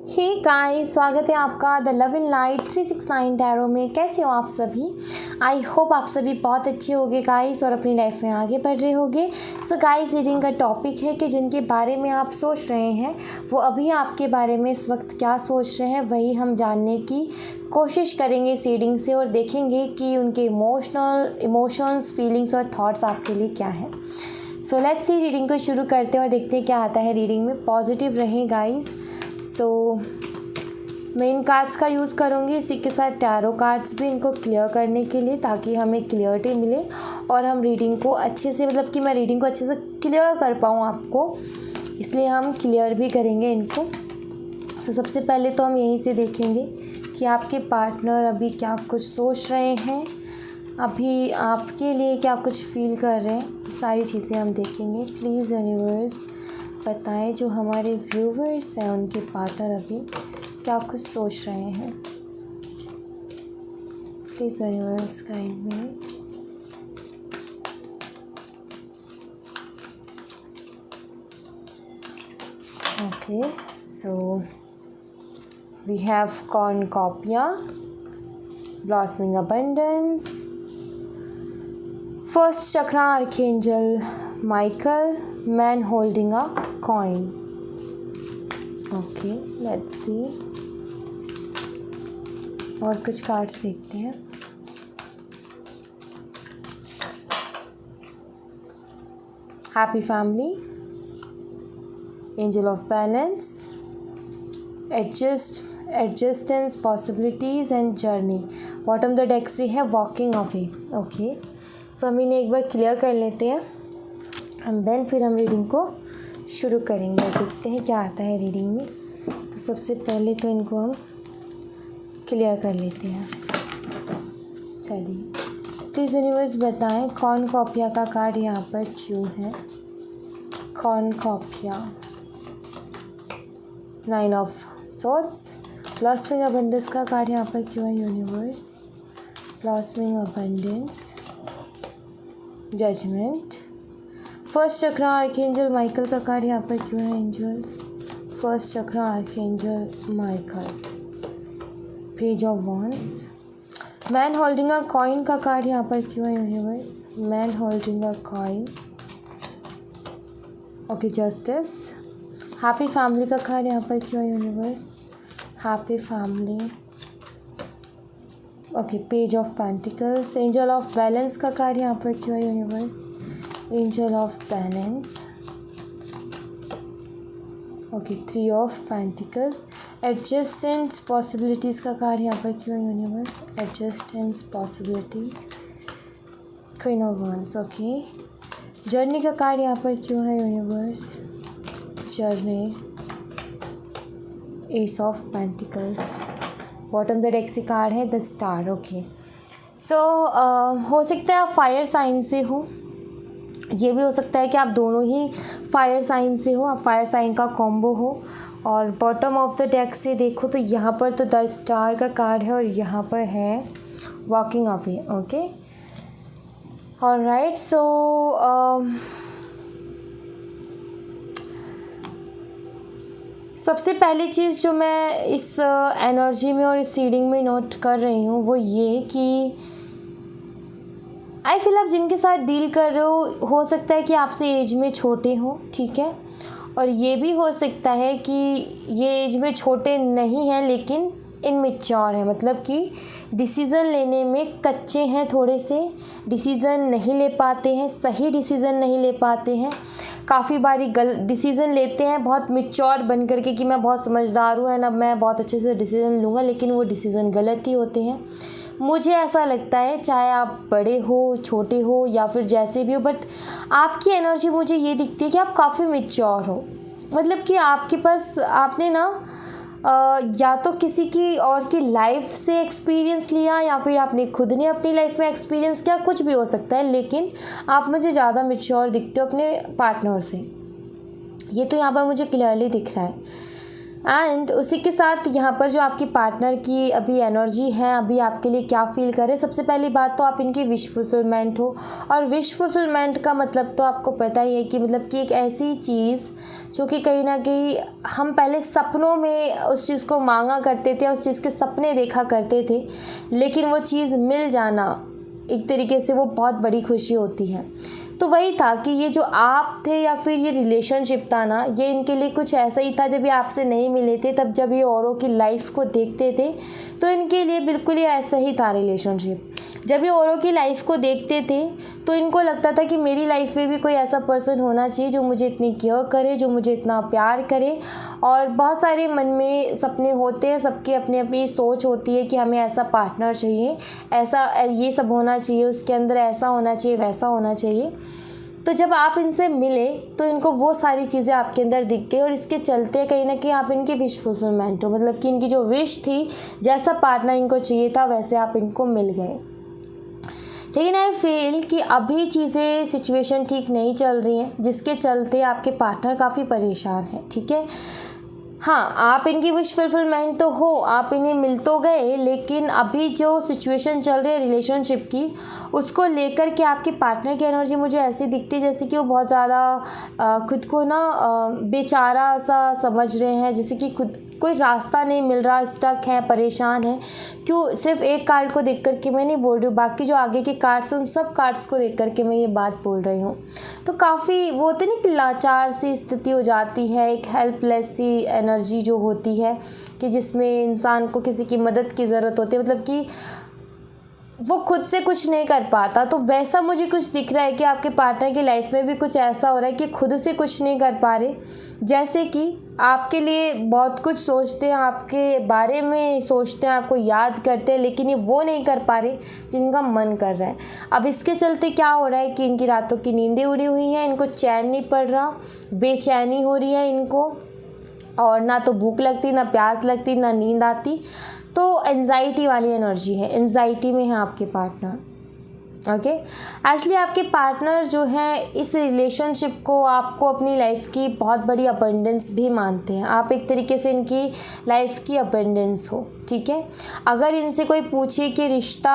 Hey guys, स्वागत है आपका the love in light 369 tarot में। कैसे हो आप सभी? आई होप आप सभी बहुत अच्छे होंगे गाइस और अपनी लाइफ में आगे बढ़ रहे होंगे। सो गाइस, रीडिंग का टॉपिक है कि जिनके बारे में आप सोच रहे हैं वो अभी आपके बारे में इस वक्त क्या सोच रहे हैं, वही हम जानने की कोशिश करेंगे इस रीडिंग से और देखेंगे कि उनके इमोशंस, फीलिंग्स और थॉट्स आपके लिए क्या है। सो लेट्स सी, रीडिंग को शुरू करते हैं और देखते हैं क्या आता है रीडिंग में। पॉजिटिव रहें गाइस। सो मैं इन कार्ड्स का यूज़ करूँगी, इसी के साथ टैरो कार्ड्स भी इनको क्लियर करने के लिए, ताकि हमें क्लियरिटी मिले और हम रीडिंग को अच्छे से, मतलब कि मैं रीडिंग को अच्छे से क्लियर कर पाऊँ आपको, इसलिए हम क्लियर भी करेंगे इनको। सो सबसे पहले तो हम यहीं से देखेंगे कि आपके पार्टनर अभी क्या कुछ सोच रहे हैं, अभी आपके लिए क्या कुछ फील कर रहे हैं, सारी चीज़ें हम देखेंगे। प्लीज़ यूनिवर्स बताएं जो हमारे व्यूवर्स हैं उनके पार्टनर अभी क्या कुछ सोच रहे हैं। Please universe guide me. Okay, so we have cornucopia, blossoming abundance, first chakra archangel Michael, man holding a coin. Okay, let's see और कुछ कार्ड्स देखते हैं। Happy family, angel of balance, adjustance, possibilities and journey. Bottom the deck से है walking away. Okay, सो हम इन्हें एक बार clear कर लेते हैं एंड देन फिर हम रीडिंग को शुरू करेंगे और देखते हैं क्या आता है रीडिंग में। तो सबसे पहले तो इनको हम क्लियर कर लेते हैं। चलिए, प्लीज़ यूनिवर्स बताएं कॉर्नकॉपिया का कार्ड यहाँ पर क्यों है। Cornucopia, nine of swords, blossoming abundance का कार्ड यहाँ पर क्यों है universe. Blossoming abundance, judgement, first chakra archangel Michael का कार्ड यहाँ पर क्यों है angels. First chakra archangel Michael, page of wands, man holding a coin का कार्ड यहाँ पर क्यों है universe. Man holding a coin. Okay, justice, happy family का कार्ड यहाँ पर क्यों है universe. Happy family. Okay, page of pentacles, angel of balance का कार्ड यहाँ पर क्यों है universe. Angel of balance. Okay, three of pentacles, adjustments possibilities का कार्ड यहाँ पर क्यों है universe. Adjustments possibilities, queen of wands. Okay, journey का कार्ड यहाँ पर क्यों है universe. Journey, ace of pentacles. Bottom the deck से कार्ड है द स्टार। ओके, सो हो सकता है आप फायर साइन से हो, ये भी हो सकता है कि आप दोनों ही फायर साइन से हो, आप फायर साइन का कॉम्बो हो। और बॉटम ऑफ द डेक से देखो तो यहाँ पर तो द स्टार का कार्ड है और यहाँ पर है वॉकिंग अवे। ओके, ऑलराइट, सो सबसे पहली चीज़ जो मैं इस एनर्जी में और इस रीडिंग में नोट कर रही हूँ वो ये कि आई फील आप जिनके साथ डील कर रहे हो सकता है कि आपसे एज में छोटे हो, ठीक है, और ये भी हो सकता है कि ये एज में छोटे नहीं हैं लेकिन इनमेच्योर है, मतलब कि डिसीज़न लेने में कच्चे हैं, थोड़े से डिसीज़न नहीं ले पाते हैं, सही डिसीज़न नहीं ले पाते हैं, काफ़ी बारी डिसीज़न लेते हैं बहुत मैच्योर बन करके कि मैं बहुत समझदार हूँ एंड अब मैं बहुत अच्छे से डिसीज़न लूँगा, लेकिन वो डिसीज़न गलत ही होते हैं। मुझे ऐसा लगता है, चाहे आप बड़े हो, छोटे हो या फिर जैसे भी हो, बट आपकी एनर्जी मुझे ये दिखती है कि आप काफ़ी मैच्योर हो, मतलब कि आपके पास आपने ना या तो किसी की और की लाइफ से एक्सपीरियंस लिया या फिर आपने खुद ने अपनी लाइफ में एक्सपीरियंस किया, कुछ भी हो सकता है, लेकिन आप मुझे ज़्यादा मैच्योर दिखते हो अपने पार्टनर से। ये तो यहाँ पर मुझे क्लियरली दिख रहा है। एंड उसी के साथ यहाँ पर जो आपकी पार्टनर की अभी एनर्जी है, अभी आपके लिए क्या फील करे, सबसे पहली बात तो आप इनकी विश फुलफिलमेंट हो। और विश फुलफिलमेंट का मतलब तो आपको पता ही है कि मतलब कि एक ऐसी चीज़ जो कि कहीं ना कहीं हम पहले सपनों में उस चीज़ को मांगा करते थे, उस चीज़ के सपने देखा करते थे, लेकिन वो चीज़ मिल जाना एक तरीके से वो बहुत बड़ी खुशी होती है। तो वही था कि ये जो आप थे या फिर ये रिलेशनशिप था ना, ये इनके लिए कुछ ऐसा ही था। जब ये आपसे नहीं मिले थे, तब जब ये औरों की लाइफ को देखते थे तो इनके लिए बिल्कुल ही ऐसा ही था रिलेशनशिप। जब ये औरों की लाइफ को देखते थे तो इनको लगता था कि मेरी लाइफ में भी कोई ऐसा पर्सन होना चाहिए जो मुझे इतनी केयर करे, जो मुझे इतना प्यार करे। और बहुत सारे मन में सपने होते हैं, सबकी अपनी अपनी सोच होती है कि हमें ऐसा पार्टनर चाहिए, ऐसा ये सब होना चाहिए, उसके अंदर ऐसा होना चाहिए, वैसा होना चाहिए। तो जब आप इनसे मिले तो इनको वो सारी चीज़ें आपके अंदर दिख गई और इसके चलते कहीं ना कहीं आप इनकी विश फुलफिलमेंट हो, मतलब कि इनकी जो विश थी, जैसा पार्टनर इनको चाहिए था वैसे आप इनको मिल गए। लेकिन आई फील कि अभी चीज़ें सिचुएशन ठीक नहीं चल रही हैं, जिसके चलते आपके पार्टनर काफ़ी परेशान है। ठीक है, हाँ, आप इनकी विश फुलफिलमेंट तो हो, आप इन्हें मिल तो गए, लेकिन अभी जो सिचुएशन चल रही है रिलेशनशिप की, उसको लेकर के आपके पार्टनर की एनर्जी मुझे ऐसी दिखती है जैसे कि वो बहुत ज़्यादा खुद को ना बेचारा सा समझ रहे हैं, जैसे कि खुद कोई रास्ता नहीं मिल रहा, स्टक है, परेशान है। क्यों, सिर्फ एक कार्ड को देख कर के मैं नहीं बोल रही हूँ, बाकी जो आगे के कार्ड्स हैं उन सब कार्ड्स को देख कर के मैं ये बात बोल रही हूँ। तो काफ़ी वो होती नहीं कि लाचार सी स्थिति हो जाती है, एक हेल्पलेस सी एनर्जी जो होती है कि जिसमें इंसान को किसी की मदद की ज़रूरत होती है, मतलब कि वो खुद से कुछ नहीं कर पाता। तो वैसा मुझे कुछ दिख रहा है कि आपके पार्टनर की लाइफ में भी कुछ ऐसा हो रहा है कि खुद से कुछ नहीं कर पा रहे, जैसे कि आपके लिए बहुत कुछ सोचते हैं, आपके बारे में सोचते हैं, आपको याद करते हैं, लेकिन ये वो नहीं कर पा रहे जिनका मन कर रहा है। अब इसके चलते क्या हो रहा है कि इनकी रातों की नींदें उड़ी हुई हैं, इनको चैन नहीं पड़ रहा, बेचैनी हो रही है इनको, और ना तो भूख लगती, ना प्यास लगती, ना नींद आती। तो एंजाइटी वाली एनर्जी है, एंजाइटी में है आपके पार्टनर। ओके, एक्चुअली आपके पार्टनर जो है इस रिलेशनशिप को आपको अपनी लाइफ की बहुत बड़ी अबंडेंस भी मानते हैं। आप एक तरीके से इनकी लाइफ की अबंडेंस हो। ठीक है, अगर इनसे कोई पूछे कि रिश्ता,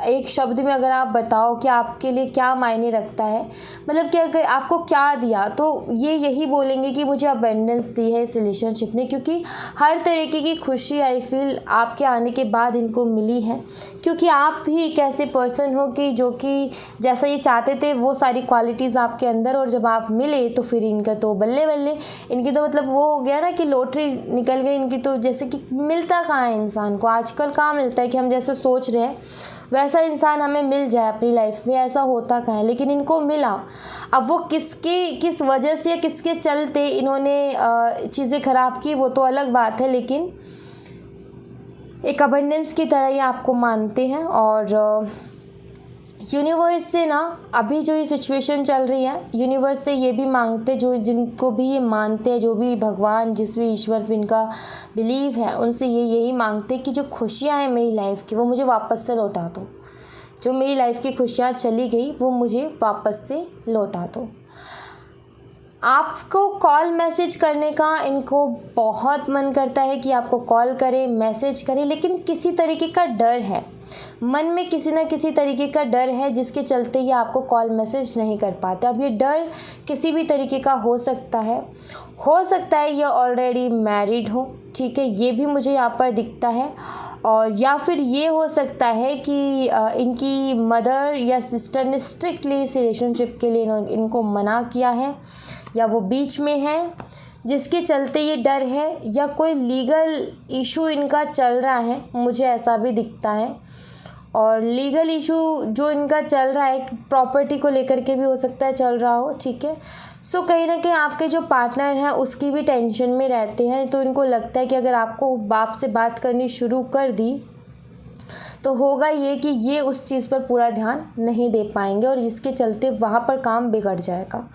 एक शब्द में अगर आप बताओ कि आपके लिए क्या मायने रखता है, मतलब कि अगर आपको क्या दिया, तो ये यही बोलेंगे कि मुझे अबंडेंस दी है इस रिलेशनशिप ने, क्योंकि हर तरीके की खुशी आई फील आपके आने के बाद इनको मिली है। क्योंकि आप भी एक ऐसे पर्सन हो कि जो कि जैसा ये चाहते थे वो सारी क्वालिटीज़ आपके अंदर, और जब आप मिले तो फिर इनका तो बल्ले बल्ले, इनकी तो मतलब वो हो गया ना कि लॉटरी निकल गई इनकी। तो जैसे कि मिलता कहाँ है इंसान को, आजकल कहाँ मिलता है कि हम जैसे सोच रहे हैं वैसा इंसान हमें मिल जाए अपनी लाइफ में, ऐसा होता कहाँ है, लेकिन इनको मिला। अब वो किस वजह से या किसके चलते इन्होंने चीज़ें ख़राब की वो तो अलग बात है, लेकिन एक अबंडेंस की तरह ये आपको मानते हैं। और यूनिवर्स से ना अभी जो ये सिचुएशन चल रही है, यूनिवर्स से ये भी मांगते, जो जिनको भी ये मानते हैं, जो भी भगवान, जिस भी ईश्वर पे इनका बिलीव है, उनसे ये यही मांगते कि जो खुशियाँ हैं मेरी लाइफ की वो मुझे वापस से लौटा दो। जो मेरी लाइफ की खुशियाँ चली गई वो मुझे वापस से लौटा दो। आपको कॉल मैसेज करने का इनको बहुत मन करता है कि आपको कॉल करें, मैसेज करें, लेकिन किसी तरीके का डर है मन में, किसी न किसी तरीके का डर है जिसके चलते ये आपको कॉल मैसेज नहीं कर पाते। अब ये डर किसी भी तरीके का हो सकता है ये ऑलरेडी मैरिड हो, ठीक है, ये भी मुझे यहाँ पर दिखता है। और या फिर ये हो सकता है कि इनकी मदर या सिस्टर ने स्ट्रिक्टली इस रिलेशनशिप के लिए इनको मना किया है, या वो बीच में है जिसके चलते ये डर है, या कोई लीगल इशू इनका चल रहा है, मुझे ऐसा भी दिखता है। और लीगल इशू जो इनका चल रहा है प्रॉपर्टी को लेकर के भी हो सकता है चल रहा हो। ठीक है, सो कहीं ना कहीं आपके जो पार्टनर हैं उसकी भी टेंशन में रहते हैं। तो इनको लगता है कि अगर आपको बाप से बात करनी शुरू कर दी तो होगा ये कि ये उस चीज़ पर पूरा ध्यान नहीं दे पाएंगे, और जिसके चलते वहाँ पर काम बिगड़ जाएगा।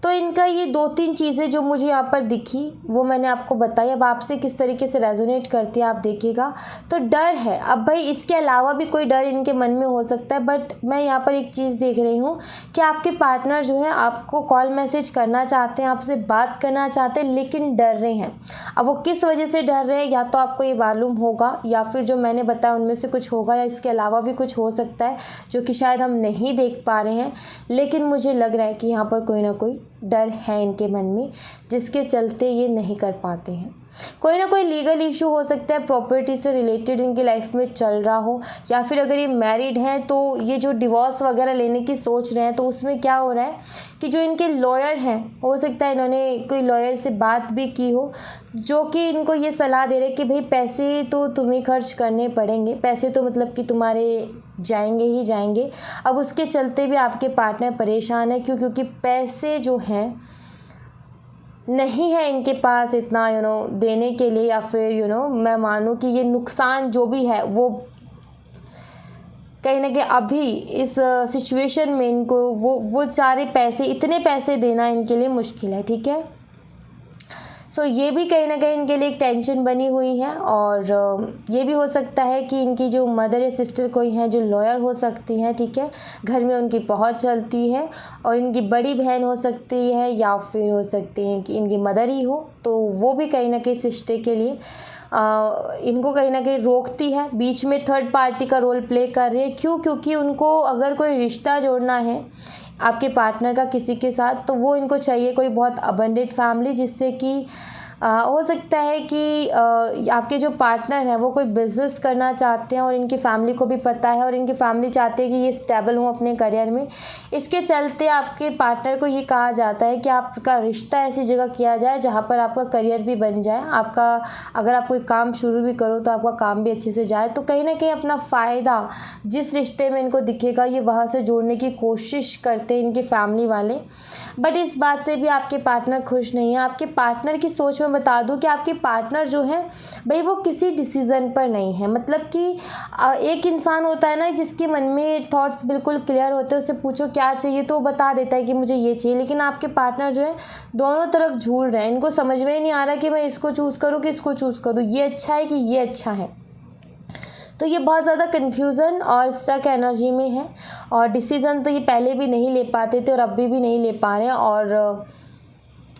तो इनका ये 2-3 चीज़ें जो मुझे यहाँ पर दिखी वो मैंने आपको बताई। अब आपसे किस तरीके से रेजोनेट करती है आप देखिएगा। तो डर है, अब भाई इसके अलावा भी कोई डर इनके मन में हो सकता है, बट मैं यहाँ पर एक चीज़ देख रही हूँ कि आपके पार्टनर जो है आपको कॉल मैसेज करना चाहते हैं, आपसे बात करना चाहते हैं, लेकिन डर रहे हैं। अब वो किस वजह से डर रहे हैं या तो आपको ये मालूम होगा या फिर जो मैंने बताया उनमें से कुछ होगा, या इसके अलावा भी कुछ हो सकता है जो कि शायद हम नहीं देख पा रहे हैं। लेकिन मुझे लग रहा है कि यहाँ पर कोई ना कोई डर है इनके मन में, जिसके चलते ये नहीं कर पाते हैं। कोई ना कोई लीगल इशू हो सकता है, प्रॉपर्टी से रिलेटेड इनकी लाइफ में चल रहा हो, या फिर अगर ये मैरिड हैं तो ये जो डिवोर्स वगैरह लेने की सोच रहे हैं, तो उसमें क्या हो रहा है कि जो इनके लॉयर हैं, हो सकता है इन्होंने कोई लॉयर से बात भी की हो, जो कि इनको ये सलाह दे रहे कि भाई पैसे तो तुम्हें खर्च करने पड़ेंगे, पैसे तो मतलब कि तुम्हारे जाएंगे ही जाएंगे। अब उसके चलते भी आपके पार्टनर परेशान है, क्योंकि पैसे जो हैं नहीं है इनके पास इतना देने के लिए, या फिर मैं मानूँ कि ये नुकसान जो भी है वो कहीं ना कहीं अभी इस सिचुएशन में इनको वो सारे पैसे, इतने पैसे देना इनके लिए मुश्किल है। ठीक है, सो ये भी कहीं ना कहीं इनके लिए एक टेंशन बनी हुई है। और ये भी हो सकता है कि इनकी जो मदर या सिस्टर कोई हैं जो लॉयर हो सकती हैं। ठीक है, घर में उनकी पहुंच चलती है, और इनकी बड़ी बहन हो सकती है, या फिर हो सकती है कि इनकी मदर ही हो, तो वो भी कहीं ना कहीं इस रिश्ते के लिए इनको कहीं ना कहीं रोकती है, बीच में थर्ड पार्टी का रोल प्ले कर रही है। क्यों? क्योंकि उनको अगर कोई रिश्ता जोड़ना है आपके पार्टनर का किसी के साथ, तो वो इनको चाहिए कोई बहुत अबंडेंट फैमिली, जिससे कि हो सकता है कि आपके जो पार्टनर हैं वो कोई बिज़नेस करना चाहते हैं, और इनकी फैमिली को भी पता है, और इनकी फैमिली चाहती है कि ये स्टेबल हों अपने करियर में। इसके चलते आपके पार्टनर को ये कहा जाता है कि आपका रिश्ता ऐसी जगह किया जाए जहाँ पर आपका करियर भी बन जाए, आपका अगर आप कोई काम शुरू भी करो तो आपका काम भी अच्छे से जाए। तो कहीं ना कहीं अपना फ़ायदा जिस रिश्ते में इनको दिखेगा ये वहाँ से जोड़ने की कोशिश करते हैं इनकी फैमिली वाले। बट इस बात से भी आपके पार्टनर खुश नहीं है। आपके पार्टनर की सोच में बता दूं कि आपके पार्टनर जो है भाई वो किसी डिसीज़न पर नहीं है। मतलब कि एक इंसान होता है ना जिसके मन में थॉट्स बिल्कुल क्लियर होते हैं, उससे पूछो क्या चाहिए तो वो बता देता है कि मुझे ये चाहिए। लेकिन आपके पार्टनर जो है दोनों तरफ झूल रहे हैं, इनको समझ में ही नहीं आ रहा कि मैं इसको चूज़ करूँ कि इसको चूज़ करूँ, ये अच्छा है कि ये अच्छा है। तो ये बहुत ज़्यादा कन्फ्यूज़न और स्टक एनर्जी में है, और डिसीज़न तो ये पहले भी नहीं ले पाते थे और अभी भी नहीं ले पा रहे हैं। और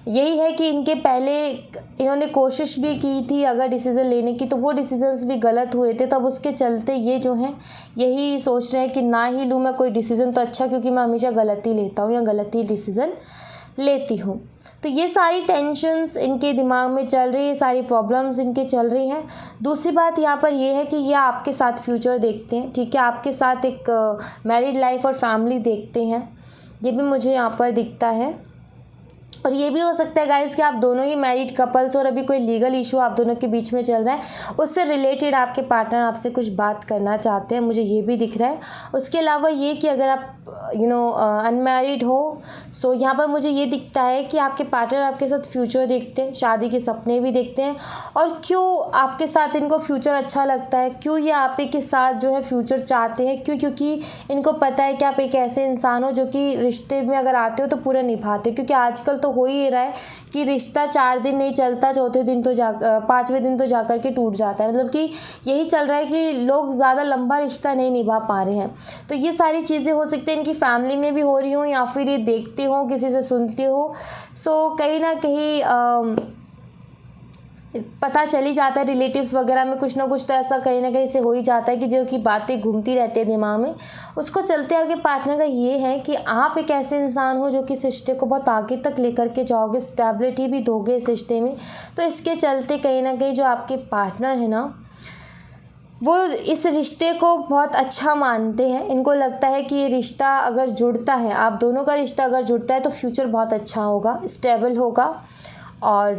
यही है कि इनके पहले इन्होंने कोशिश भी की थी अगर डिसीज़न लेने की, तो वो डिसीजंस भी गलत हुए थे। तब उसके चलते ये जो हैं यही सोच रहे हैं कि ना ही लूँ मैं कोई डिसीज़न तो अच्छा, क्योंकि मैं हमेशा गलत ही लेता हूँ या गलत ही डिसीज़न लेती हूँ। तो ये सारी टेंशन्स इनके दिमाग में चल रही है, सारी प्रॉब्लम्स इनके चल रही हैं। दूसरी बात यहाँ पर ये है कि ये आपके साथ फ्यूचर देखते हैं। ठीक है, आपके साथ एक मैरिड लाइफ और फैमिली देखते हैं, ये भी मुझे यहाँ पर दिखता है। और ये भी हो सकता है गाइस कि आप दोनों ही मैरिड कपल्स और अभी कोई लीगल इशू आप दोनों के बीच में चल रहा है, उससे रिलेटेड आपके पार्टनर आपसे कुछ बात करना चाहते हैं, मुझे ये भी दिख रहा है। उसके अलावा ये कि अगर आप अनमैरिड हो, सो यहाँ पर मुझे ये दिखता है कि आपके पार्टनर आपके साथ फ्यूचर देखते हैं, शादी के सपने भी देखते हैं। और क्यों आपके साथ इनको फ्यूचर अच्छा लगता है, क्यों ये आप ही के साथ जो है फ्यूचर चाहते हैं, क्यों? क्योंकि इनको पता है कि आप एक ऐसे इंसान हो जो कि रिश्ते में अगर आते हो तो पूरा निभाते। क्योंकि आजकल तो हो ही रहा है कि रिश्ता 4 दिन नहीं चलता, चौथे दिन तो 5वें दिन तो जाकर के टूट जाता है। मतलब कि यही चल रहा है कि लोग ज़्यादा लंबा रिश्ता नहीं निभा पा रहे हैं। तो ये सारी चीज़ें हो सकती हैं इनकी फैमिली में भी हो रही हो, या फिर ये देखते हो किसी से सुनते हो। सो कहीं ना कहीं पता चल ही जाता है, रिलेटिव्स वगैरह में कुछ ना कुछ तो ऐसा कहीं ना कहीं से हो ही जाता है कि जो कि बातें घूमती रहती है दिमाग में। उसको चलते आगे पार्टनर का ये है कि आप एक ऐसे इंसान हो जो कि इस रिश्ते को बहुत आगे तक लेकर के जाओगे, स्टेबिलिटी भी दोगे इस रिश्ते में। तो इसके चलते कहीं ना कहीं जो आपके पार्टनर है ना, वो इस रिश्ते को बहुत अच्छा मानते हैं। इनको लगता है कि ये रिश्ता अगर जुड़ता है, आप दोनों का रिश्ता अगर जुड़ता है तो फ्यूचर बहुत अच्छा होगा, स्टेबल होगा। और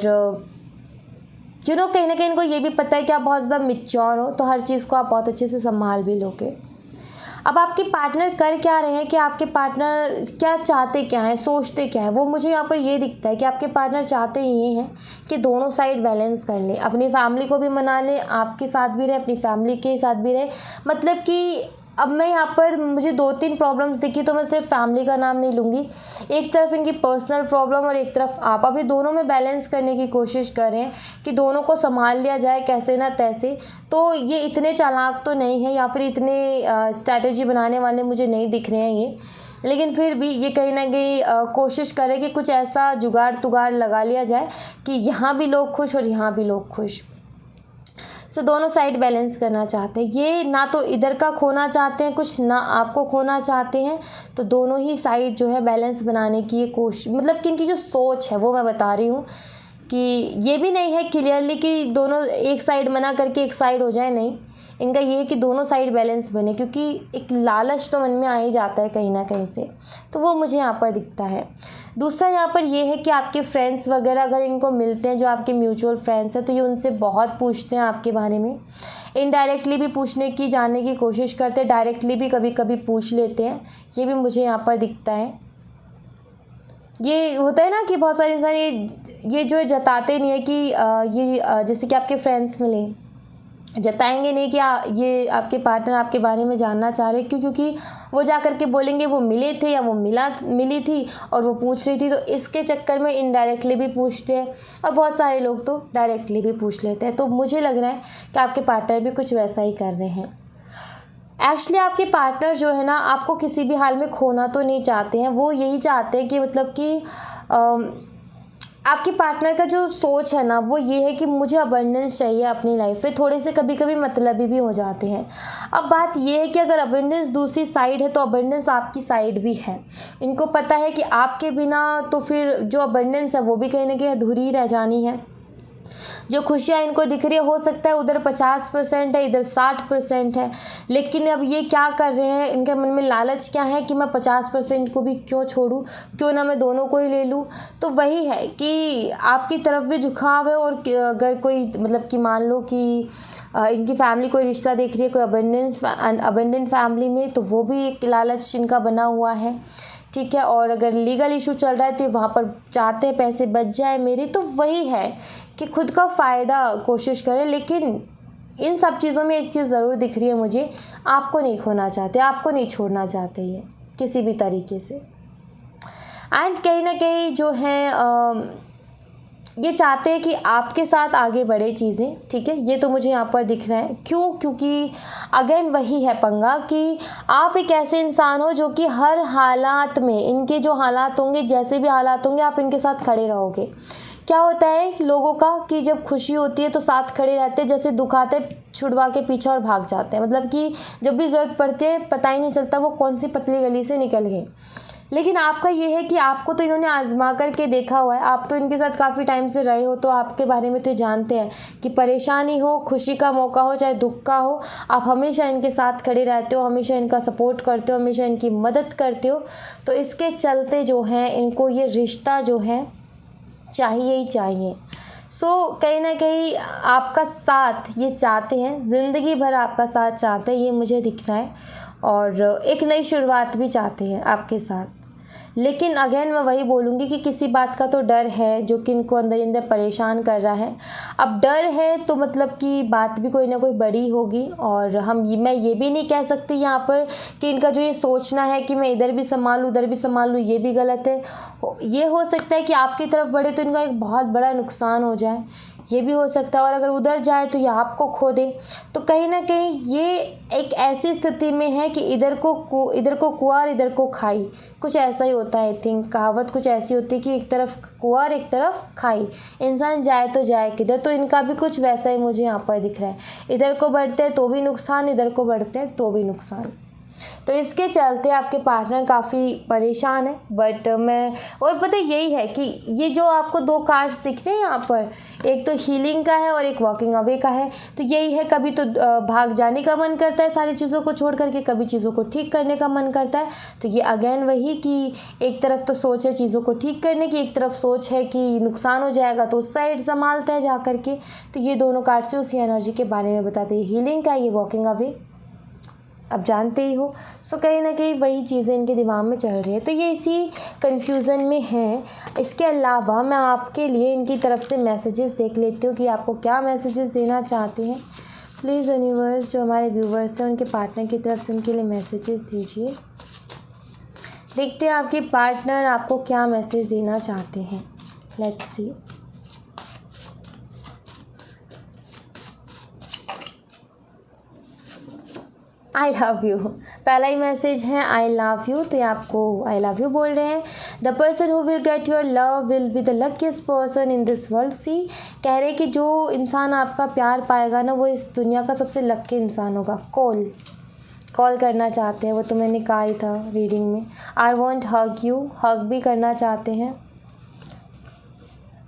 कहीं ना कहीं इनको ये भी पता है कि आप बहुत ज़्यादा मैच्योर हो, तो हर चीज़ को आप बहुत अच्छे से संभाल भी लोगे। अब आपके पार्टनर कर क्या रहे हैं कि आपके पार्टनर क्या चाहते, क्या हैं, सोचते क्या है, वो मुझे यहाँ पर ये दिखता है कि आपके पार्टनर चाहते ये हैं कि दोनों साइड बैलेंस कर ले, अपनी फैमिली को भी मना ले, आपके साथ भी रहे, अपनी फैमिली के साथ भी रहे। मतलब कि अब मैं यहाँ पर मुझे 2-3 प्रॉब्लम्स दिखी तो मैं सिर्फ फैमिली का नाम नहीं लूँगी। एक तरफ इनकी पर्सनल प्रॉब्लम और एक तरफ आप, अभी दोनों में बैलेंस करने की कोशिश करें कि दोनों को संभाल लिया जाए कैसे ना तैसे। तो ये इतने चालाक तो नहीं है या फिर इतने स्ट्रैटेजी बनाने वाले मुझे नहीं दिख रहे हैं ये, लेकिन फिर भी ये कहीं ना कहीं कोशिश करें कि कुछ ऐसा जुगाड़ तुगाड़ लगा लिया जाए कि यहाँ भी लोग खुश और यहाँ भी लोग खुश। सो दोनों साइड बैलेंस करना चाहते हैं, ये ना तो इधर का खोना चाहते हैं कुछ, ना आपको खोना चाहते हैं। तो दोनों ही साइड जो है बैलेंस बनाने की ये कोशिश, मतलब कि इनकी जो सोच है वो मैं बता रही हूँ कि ये भी नहीं है क्लियरली कि दोनों एक साइड मना करके एक साइड हो जाए, नहीं। इनका ये है कि दोनों साइड बैलेंस बने, क्योंकि एक लालच तो मन में आ ही जाता है कहीं ना कहीं से, तो वो मुझे यहाँ पर दिखता है। दूसरा यहाँ पर ये है कि आपके फ्रेंड्स वगैरह अगर इनको मिलते हैं, जो आपके म्यूचुअल फ्रेंड्स हैं, तो ये उनसे बहुत पूछते हैं आपके बारे में। इनडायरेक्टली भी पूछने की, जानने की कोशिश करते हैं, डायरेक्टली भी कभी कभी पूछ लेते हैं, ये भी मुझे यहाँ पर दिखता है। ये होता है ना कि बहुत सारे इंसान ये जो है जताते नहीं है कि जैसे कि आपके फ्रेंड्स मिले, जताएंगे नहीं कि ये आपके पार्टनर आपके बारे में जानना चाह रहे, क्योंकि वो जा कर के बोलेंगे वो मिले थे या वो मिली थी और वो पूछ रही थी, तो इसके चक्कर में इनडायरेक्टली भी पूछते हैं और बहुत सारे लोग तो डायरेक्टली भी पूछ लेते हैं। तो मुझे लग रहा है कि आपके पार्टनर भी कुछ वैसा ही कर रहे हैं। एक्चुअली आपके पार्टनर जो है ना, आपको किसी भी हाल में खोना तो नहीं चाहते हैं, वो यही चाहते हैं कि मतलब कि आपके पार्टनर का जो सोच है ना वो ये है कि मुझे अबंडेंस चाहिए अपनी लाइफ में, थोड़े से कभी कभी मतलबी भी हो जाते हैं। अब बात ये है कि अगर अबंडेंस दूसरी साइड है तो अबंडेंस आपकी साइड भी है। इनको पता है कि आपके बिना तो फिर जो अबंडेंस है वो भी कहीं ना कहीं अधूरी रह जानी है। जो खुशियाँ इनको दिख रही है, हो सकता है उधर 50% है, इधर 60% है, लेकिन अब ये क्या कर रहे हैं, इनके मन में लालच क्या है कि मैं 50% को भी क्यों छोड़ूं, क्यों ना मैं दोनों को ही ले लूं। तो वही है कि आपकी तरफ भी झुकाव है, और अगर कोई मतलब कि मान लो कि इनकी फैमिली कोई रिश्ता देख रही है कोई अबंडेंट फैमिली में, तो वो भी एक लालच इनका बना हुआ है, ठीक है। और अगर लीगल इशू चल रहा है तो वहाँ पर चाहते हैं पैसे बच जाए मेरे। तो वही है कि खुद का फ़ायदा कोशिश करें, लेकिन इन सब चीज़ों में एक चीज़ ज़रूर दिख रही है मुझे, आपको नहीं खोना चाहते, आपको नहीं छोड़ना चाहते ये किसी भी तरीके से। एंड कहीं ना कहीं जो है ये चाहते हैं कि आपके साथ आगे बढ़े चीज़ें, ठीक है। ये तो मुझे यहाँ पर दिख रहा है। क्यों? क्योंकि अगेन वही है पंगा कि आप एक ऐसे इंसान हो जो कि हर हालात में, इनके जो हालात होंगे, जैसे भी हालात होंगे, आप इनके साथ खड़े रहोगे। क्या होता है लोगों का कि जब खुशी होती है तो साथ खड़े रहते हैं, जैसे दुख आते छुड़वा के पीछे और भाग जाते हैं, मतलब कि जब भी ज़रूरत पड़ती है पता ही नहीं चलता वो कौन सी पतली गली से निकल गए। लेकिन आपका ये है कि आपको तो इन्होंने आजमा करके देखा हुआ है, आप तो इनके साथ काफ़ी टाइम से रहे हो, तो आपके बारे में तो जानते हैं कि परेशानी हो, खुशी का मौका हो, चाहे दुख का हो, आप हमेशा इनके साथ खड़े रहते हो, हमेशा इनका सपोर्ट करते हो, हमेशा इनकी मदद करते हो। तो इसके चलते जो है इनको ये रिश्ता जो है चाहिए ही चाहिए। कहीं ना कहीं आपका साथ ये चाहते हैं, ज़िंदगी भर आपका साथ चाहते हैं, ये मुझे दिख रहा है। और एक नई शुरुआत भी चाहते हैं आपके साथ। लेकिन अगेन मैं वही बोलूँगी कि किसी बात का तो डर है जो कि इनको अंदर अंदर परेशान कर रहा है। अब डर है तो मतलब कि बात भी कोई ना कोई बड़ी होगी। और मैं ये भी नहीं कह सकती यहाँ पर कि इनका जो ये सोचना है कि मैं इधर भी संभालूँ उधर भी संभालूँ, ये भी गलत है। ये हो सकता है कि आपकी तरफ बढ़े तो इनका एक बहुत बड़ा नुकसान हो जाए, ये भी हो सकता है। और अगर उधर जाए तो ये आपको खो दे। तो कहीं ना कहीं ये एक ऐसी स्थिति में है कि इधर को कुआर इधर को खाई, कुछ ऐसा ही होता है। आई थिंक कहावत कुछ ऐसी होती है कि एक तरफ कुआर एक तरफ खाई, इंसान जाए तो जाए किधर। तो इनका भी कुछ वैसा ही मुझे यहाँ पर दिख रहा है, इधर को बढ़ते हैं तो भी नुकसान, इधर को बढ़ते हैं तो भी नुकसान। तो इसके चलते आपके पार्टनर काफ़ी परेशान है। बट और पता यही है कि ये जो आपको 2 कार्ड्स दिख रहे हैं यहाँ पर, एक तो हीलिंग का है और एक वॉकिंग अवे का है। तो यही है, कभी तो भाग जाने का मन करता है सारी चीज़ों को छोड़ करके, कभी चीज़ों को ठीक करने का मन करता है। तो ये अगेन वही कि एक तरफ तो सोच है चीज़ों को ठीक करने की, एक तरफ सोच है कि नुकसान हो जाएगा तो उस साइड संभालता है जा करके। तो ये दोनों कार्ड से उसी एनर्जी के बारे में बताते हैं, हीलिंग का, ये वॉकिंग अवे, अब जानते ही हो। कहीं ना कहीं वही चीज़ें इनके दिमाग में चल रही है। तो ये इसी कन्फ्यूज़न में हैं। इसके अलावा मैं आपके लिए इनकी तरफ से मैसेजेस देख लेती हूँ कि आपको क्या मैसेजेस देना चाहते हैं। प्लीज़ यूनिवर्स जो हमारे व्यूवर्स हैं उनके पार्टनर की तरफ से उनके लिए मैसेजेस दीजिए। देखते हैं आपके पार्टनर आपको क्या मैसेज देना चाहते हैं। Let's see. I love you, पहला ही मैसेज है आई लव यू, तो ये आपको आई लव यू बोल रहे हैं। The person who will get your love will be the luckiest person in this world. सी कह रहे कि जो इंसान आपका प्यार पाएगा ना वो इस दुनिया का सबसे लकी इंसान होगा। कॉल करना चाहते हैं वो, तो मैंने कहा ही था रीडिंग में। आई वॉन्ट हग यू, हग भी करना चाहते हैं।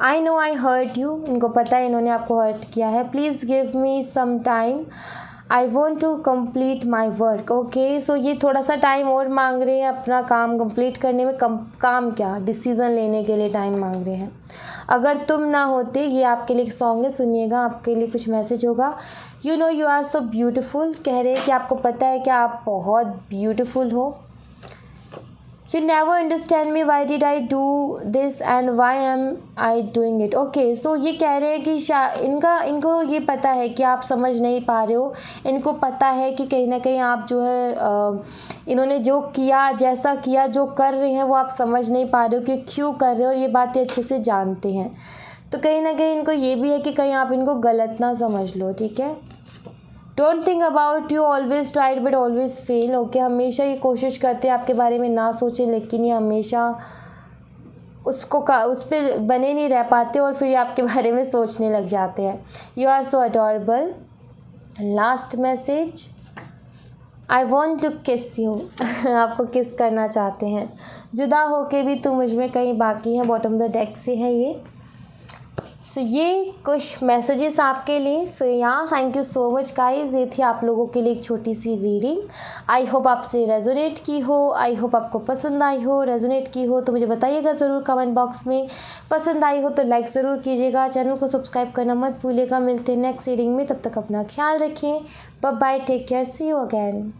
I know I hurt you, इनको पता है इन्होंने आपको हर्ट किया है। Please give me some time, I want to complete my work. Okay, so ये थोड़ा सा टाइम और मांग रहे हैं अपना काम कंप्लीट करने में। काम क्या, डिसीज़न लेने के लिए टाइम मांग रहे हैं। अगर तुम ना होते, ये आपके लिए एक सॉन्ग है, सुनिएगा, आपके लिए कुछ मैसेज होगा। You know you are so beautiful, कह रहे हैं कि आपको पता है कि आप बहुत ब्यूटिफुल हो। You never understand me, why did I do this and why am I doing it. Okay, so ये कह रहे हैं कि इनको ये पता है कि आप समझ नहीं पा रहे हो। इनको पता है कि कहीं ना कहीं आप जो है इन्होंने जो किया, जैसा किया, जो कर रहे हैं वो आप समझ नहीं पा रहे हो कि क्यों कर रहे हो, और ये बातें अच्छे से जानते हैं। तो कहीं ना कहीं इनको ये भी है कि कहीं आप इनको गलत ना समझ लो, ठीक है। Don't think about you always tried but always fail. Okay, हमेशा ये कोशिश करते हैं आपके बारे में ना सोचें, लेकिन ये हमेशा उस पर बने नहीं रह पाते और फिर ये आपके बारे में सोचने लग जाते हैं। You are so adorable. Last message, I want to kiss you, आपको किस करना चाहते हैं। जुदा होके भी तुम मुझ में कहीं बाकी है, बॉटम द डेक से है ये। सो ये कुछ मैसेजेस आपके लिए। सो या thank you so much guys, ये थी आप लोगों के लिए एक छोटी सी रीडिंग। आई होप आपसे रेजोनेट की हो, आई होप आपको पसंद आई हो। रेजोनेट की हो तो मुझे बताइएगा ज़रूर कमेंट बॉक्स में। पसंद आई हो तो लाइक ज़रूर कीजिएगा, चैनल को सब्सक्राइब करना मत भूलिएगा। मिलते हैं नेक्स्ट रीडिंग में, तब तक अपना ख्याल रखें। Bye bye, take care, see you again.